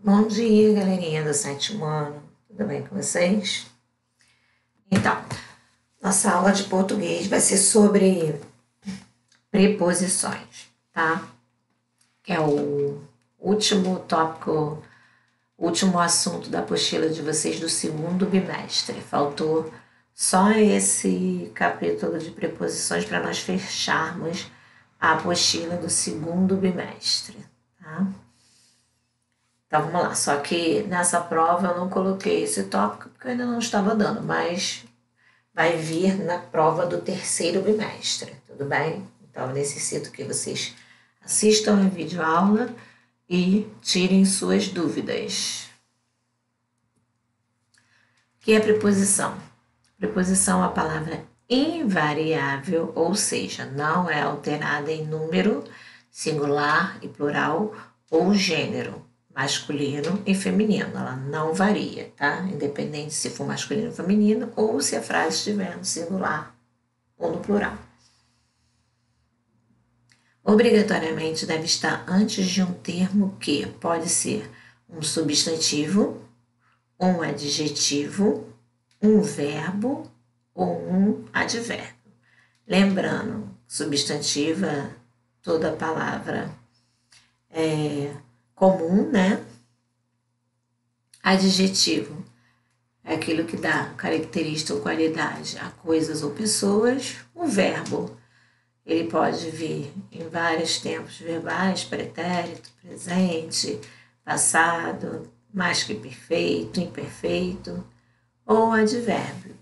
Bom dia, galerinha do sétimo ano. Tudo bem com vocês? Então, nossa aula de português vai ser sobre preposições, tá? Que é o último tópico, último assunto da apostila de vocês do segundo bimestre. Faltou só esse capítulo de preposições para nós fecharmos a apostila do segundo bimestre, tá? Então vamos lá, só que nessa prova eu não coloquei esse tópico porque eu ainda não estava dando, mas vai vir na prova do terceiro bimestre, tudo bem? Então eu necessito que vocês assistam a videoaula e tirem suas dúvidas. O que é preposição? Preposição é a palavra invariável, ou seja, não é alterada em número, singular e plural ou gênero, masculino e feminino. Ela não varia, tá? Independente se for masculino ou feminino ou se a frase estiver no singular ou no plural. Obrigatoriamente deve estar antes de um termo que pode ser um substantivo, um adjetivo, um verbo ou um advérbio. Lembrando, substantiva, toda palavra é comum, né? Adjetivo é aquilo que dá característica ou qualidade a coisas ou pessoas. O verbo, ele pode vir em vários tempos verbais, pretérito, presente, passado, mais que perfeito, imperfeito, ou advérbio,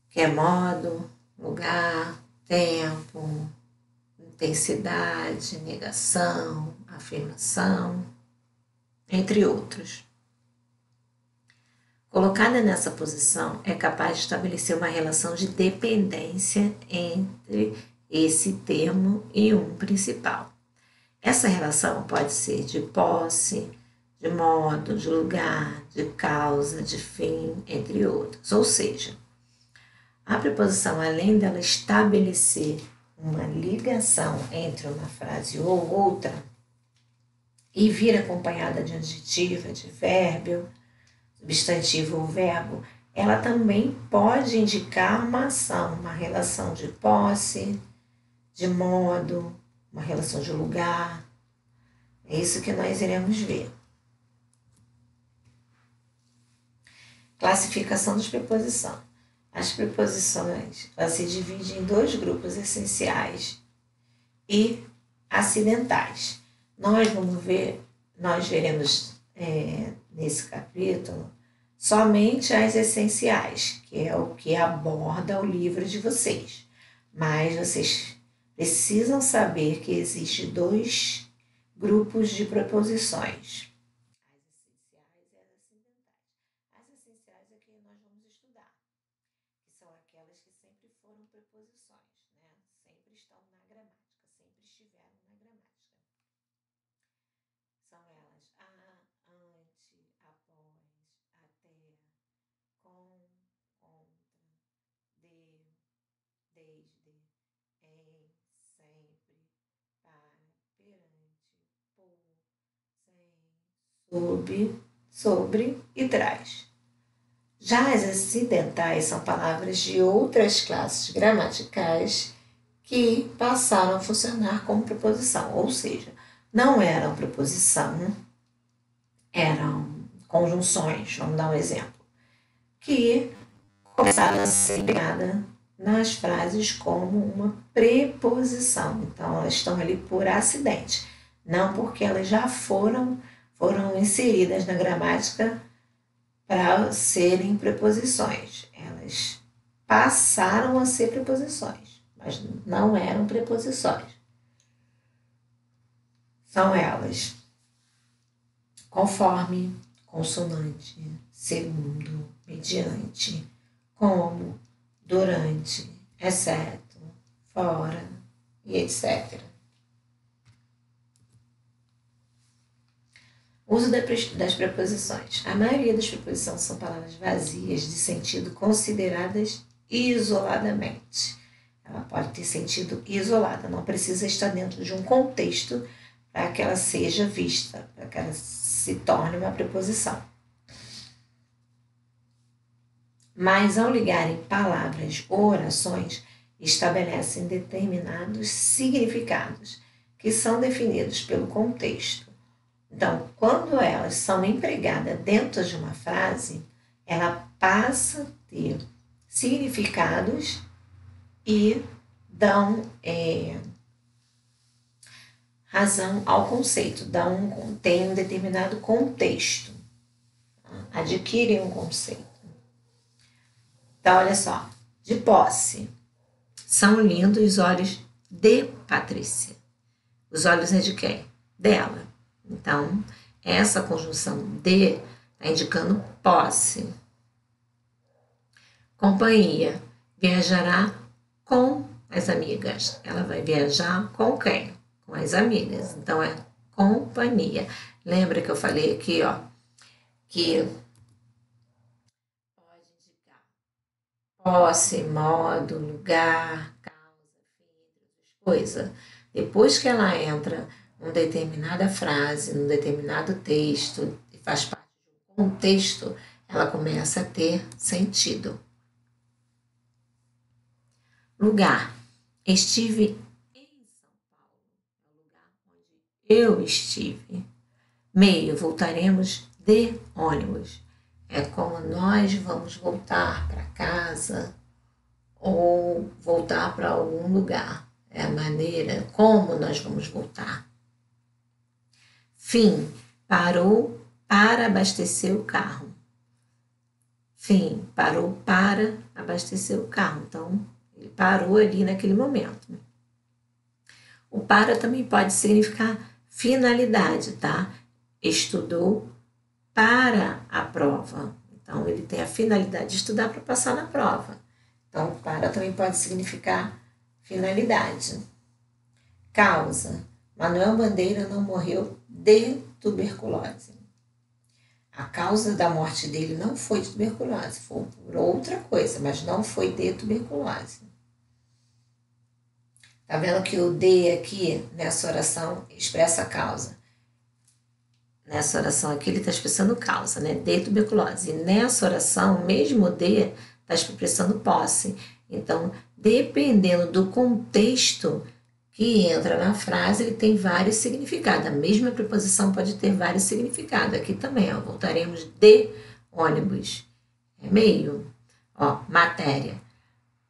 que é modo, lugar, tempo, intensidade, negação, afirmação, entre outros. Colocada nessa posição, é capaz de estabelecer uma relação de dependência entre esse termo e um principal. Essa relação pode ser de posse, de modo, de lugar, de causa, de fim, entre outros. Ou seja, a preposição, além dela estabelecer uma ligação entre uma frase ou outra e vir acompanhada de adjetivo, advérbio, substantivo ou verbo, ela também pode indicar uma ação, uma relação de posse, de modo, uma relação de lugar. É isso que nós iremos ver. Classificação das preposições. As preposições se dividem em dois grupos essenciais e acidentais. Nós veremos nesse capítulo somente as essenciais, que é o que aborda o livro de vocês. Mas vocês precisam saber que existem dois grupos de preposições. As essenciais é que nós vamos estudar, que são aquelas que sempre foram preposições, né? Sempre estão na gramática, sempre estiveram na gramática. São elas a, ante, após, até, com, contra, de, desde, em, sempre, para, perante, por, sem, sobre e traz. Já as acidentais são palavras de outras classes gramaticais que passaram a funcionar como preposição, ou seja, não eram preposição, eram conjunções, vamos dar um exemplo, que começaram a ser empregadas nas frases como uma preposição. Então, elas estão ali por acidente, não porque elas já foram inseridas na gramática para serem preposições. Elas passaram a ser preposições, mas não eram preposições. São elas conforme, consonante, segundo, mediante, como, durante, exceto, fora e etc. Uso das preposições. A maioria das preposições são palavras vazias de sentido consideradas isoladamente. Ela pode ter sentido isolada, não precisa estar dentro de um contexto para que ela seja vista, para que ela se torne uma preposição. Mas ao ligarem palavras ou orações, estabelecem determinados significados que são definidos pelo contexto. Então, quando elas são empregadas dentro de uma frase, ela passa a ter significados e dão razão ao conceito, tem um determinado contexto, adquirem um conceito. Então, olha só, de posse, são lindos os olhos de Patrícia. Os olhos é de quem? Dela. Então, essa conjunção de está indicando posse. Companhia, viajará com as amigas. Ela vai viajar com quem? Com as amigas. Então, é companhia. Lembra que eu falei aqui, ó, que pode indicar posse, modo, lugar, causa, fim, coisa. Depois que ela entra numa determinada frase, num determinado texto, e faz parte de um contexto, ela começa a ter sentido. Lugar. Estive em São Paulo, é o lugar onde eu estive. Meio, voltaremos de ônibus. É como nós vamos voltar para casa ou voltar para algum lugar. É a maneira como nós vamos voltar. Fim, parou para abastecer o carro. Fim, parou para abastecer o carro. Então, ele parou ali naquele momento. O para também pode significar finalidade, tá? Estudou para a prova. Então, ele tem a finalidade de estudar para passar na prova. Então, para também pode significar finalidade. Causa. Manuel Bandeira não morreu de tuberculose. A causa da morte dele não foi de tuberculose, foi por outra coisa, mas não foi de tuberculose. Tá vendo que o de aqui, nessa oração, expressa a causa. Nessa oração aqui, ele está expressando causa, né? De tuberculose. E nessa oração, mesmo o de, está expressando posse. Então, dependendo do contexto que entra na frase, ele tem vários significados. A mesma preposição pode ter vários significados. Aqui também, ó, voltaremos de ônibus. É meio. Ó, matéria.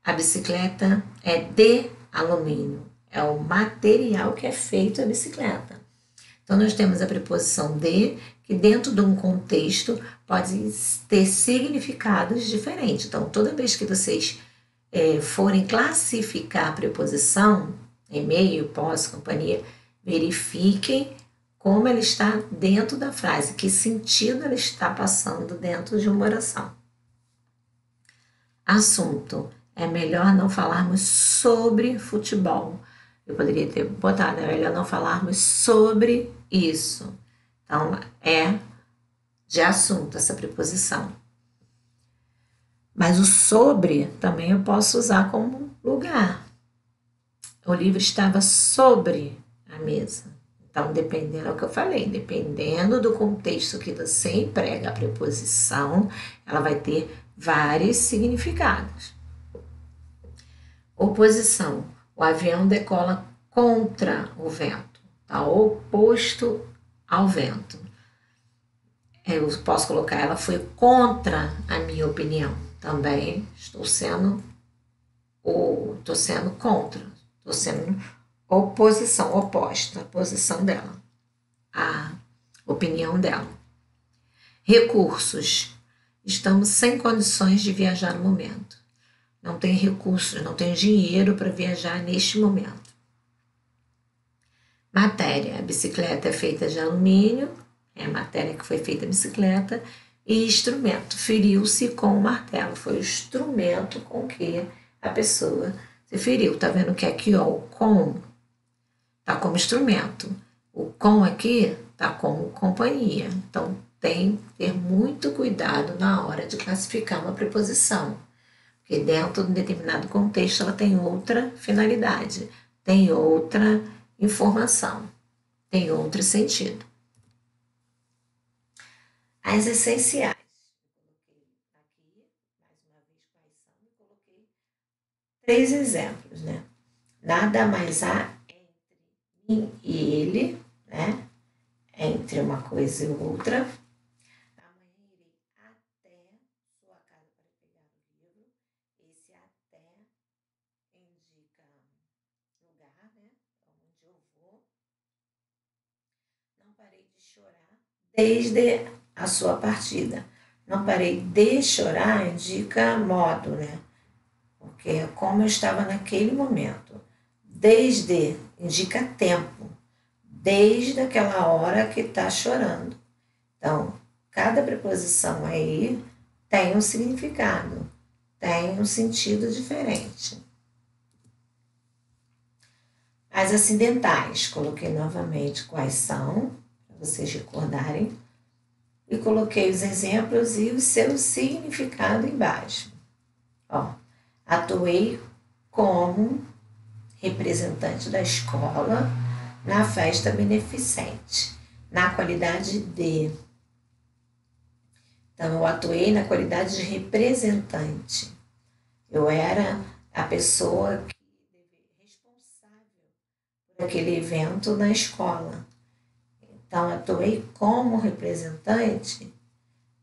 A bicicleta é de alumínio. É o material que é feito a bicicleta. Então, nós temos a preposição de, que dentro de um contexto pode ter significados diferentes. Então, toda vez que vocês forem classificar a preposição, em meio, posse, companhia, verifiquem como ela está dentro da frase, que sentido ela está passando dentro de uma oração. Assunto. É melhor não falarmos sobre futebol. Eu poderia ter botado, é melhor não falarmos sobre isso. Então, é de assunto essa preposição. Mas o sobre também eu posso usar como lugar. O livro estava sobre a mesa. Então, dependendo do que eu falei, dependendo do contexto que você emprega a preposição, ela vai ter vários significados. Oposição. O avião decola contra o vento, tá? Oposto ao vento. Eu posso colocar, ela foi contra a minha opinião. Também estou sendo contra, estou sendo oposição, oposta, a posição dela, a opinião dela. Recursos. Estamos sem condições de viajar no momento. Não tem recursos, não tem dinheiro para viajar neste momento. Matéria. A bicicleta é feita de alumínio, é a matéria que foi feita a bicicleta. E instrumento. Feriu-se com o martelo. Foi o instrumento com que a pessoa se feriu. Tá vendo que aqui, ó, o com tá como instrumento. O com aqui tá como companhia. Então, tem que ter muito cuidado na hora de classificar uma preposição. Porque dentro de um determinado contexto ela tem outra finalidade, tem outra informação, tem outro sentido. As essenciais. Eu coloquei aqui, mais uma vez, quais são, e coloquei 3 exemplos, né? Nada mais há entre mim e ele, né? Entre uma coisa e outra. Amanhã irei até sua casa para pegar o livro. Esse até indica lugar, né? Onde eu vou. Não parei de chorar desde a sua partida. Não parei de chorar indica modo, né? Porque é como eu estava naquele momento. Desde indica tempo. Desde aquela hora que está chorando. Então, cada preposição aí tem um significado, tem um sentido diferente. As acidentais, coloquei novamente quais são, para vocês recordarem, e coloquei os exemplos e o seu significado embaixo. Ó, atuei como representante da escola na festa beneficente, na qualidade de. Então, eu atuei na qualidade de representante. Eu era a pessoa responsável por aquele evento na escola. Então, atuei como representante,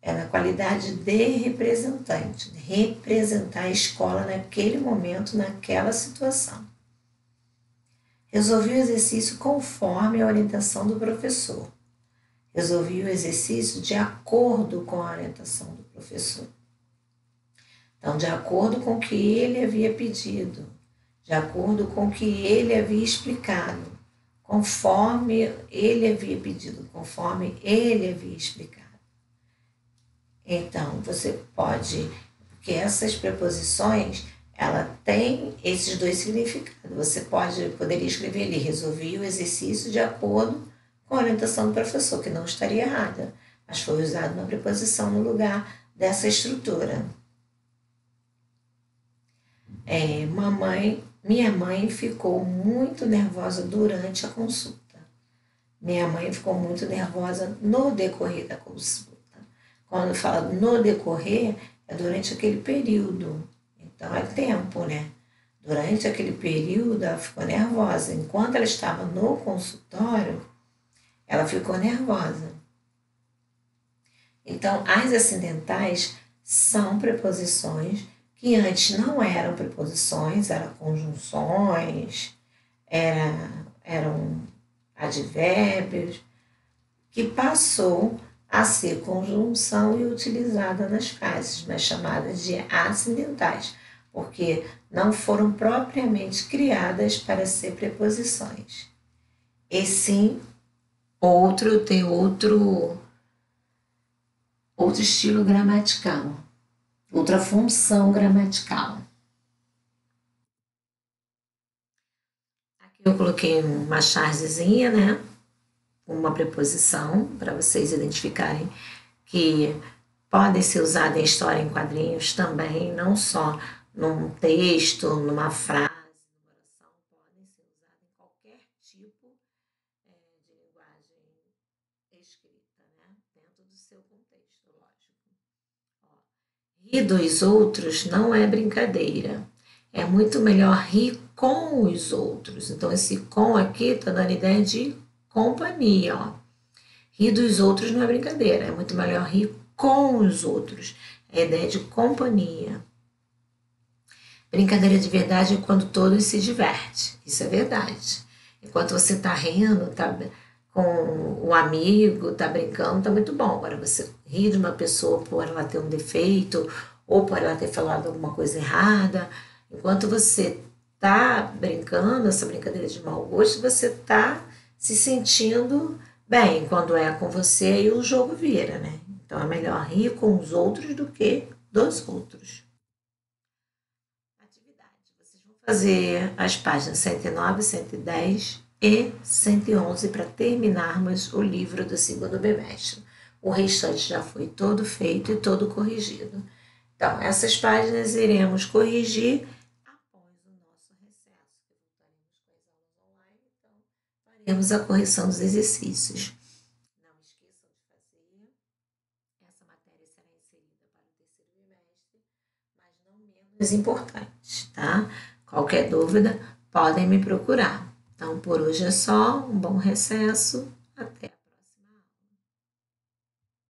na qualidade de representante, representar a escola naquele momento, naquela situação. Resolvi o exercício conforme a orientação do professor. Resolvi o exercício de acordo com a orientação do professor. Então, de acordo com o que ele havia pedido, de acordo com o que ele havia explicado, conforme ele havia pedido, conforme ele havia explicado. Então, você pode, porque essas preposições, ela tem esses 2 significados. Você poderia escrever ali, resolvi o exercício de acordo com a orientação do professor, que não estaria errada, mas foi usada uma preposição no lugar dessa estrutura. Minha mãe ficou muito nervosa durante a consulta. Minha mãe ficou muito nervosa no decorrer da consulta. Quando fala no decorrer, é durante aquele período. Então é tempo, né? Durante aquele período, ela ficou nervosa. Enquanto ela estava no consultório, ela ficou nervosa. Então, as acidentais são preposições que antes não eram preposições, eram conjunções, eram advérbios, que passou a ser conjunção e utilizada nas frases, mas chamadas de acidentais, porque não foram propriamente criadas para ser preposições. E sim, tem outro estilo gramatical, outra função gramatical. Aqui eu coloquei uma chargezinha, né? Uma preposição para vocês identificarem que podem ser usadas em história em quadrinhos também, não só num texto, numa frase, numa oração, podem ser usadas em qualquer tipo de linguagem escrita, né? Dentro do seu contexto, lógico. Ó, rir dos outros não é brincadeira. É muito melhor rir com os outros. Então, esse com aqui está dando ideia de companhia, ó. Rir dos outros não é brincadeira, é muito melhor rir com os outros. É a ideia de companhia. Brincadeira de verdade é quando todos se divertem. Isso é verdade. Enquanto você está rindo, tá com um amigo, tá brincando, tá muito bom. Agora, você rir de uma pessoa por ela ter um defeito ou por ela ter falado alguma coisa errada, enquanto você tá brincando, essa brincadeira de mau gosto, você tá se sentindo bem. Quando é com você, aí o jogo vira, né? Então é melhor rir com os outros do que dos outros. Atividade. Vocês vão fazer as páginas 109, 110 e 111 para terminarmos o livro do segundo bimestre. O restante já foi todo feito e todo corrigido. Então, essas páginas iremos corrigir após o nosso recesso, que voltaremos com as aulas online, então faremos a correção dos exercícios. Não esqueçam de fazer Essa matéria será inserida para o terceiro bimestre, mas não menos importante, tá? Qualquer dúvida, podem me procurar. Então, por hoje é só. Um bom recesso. Até.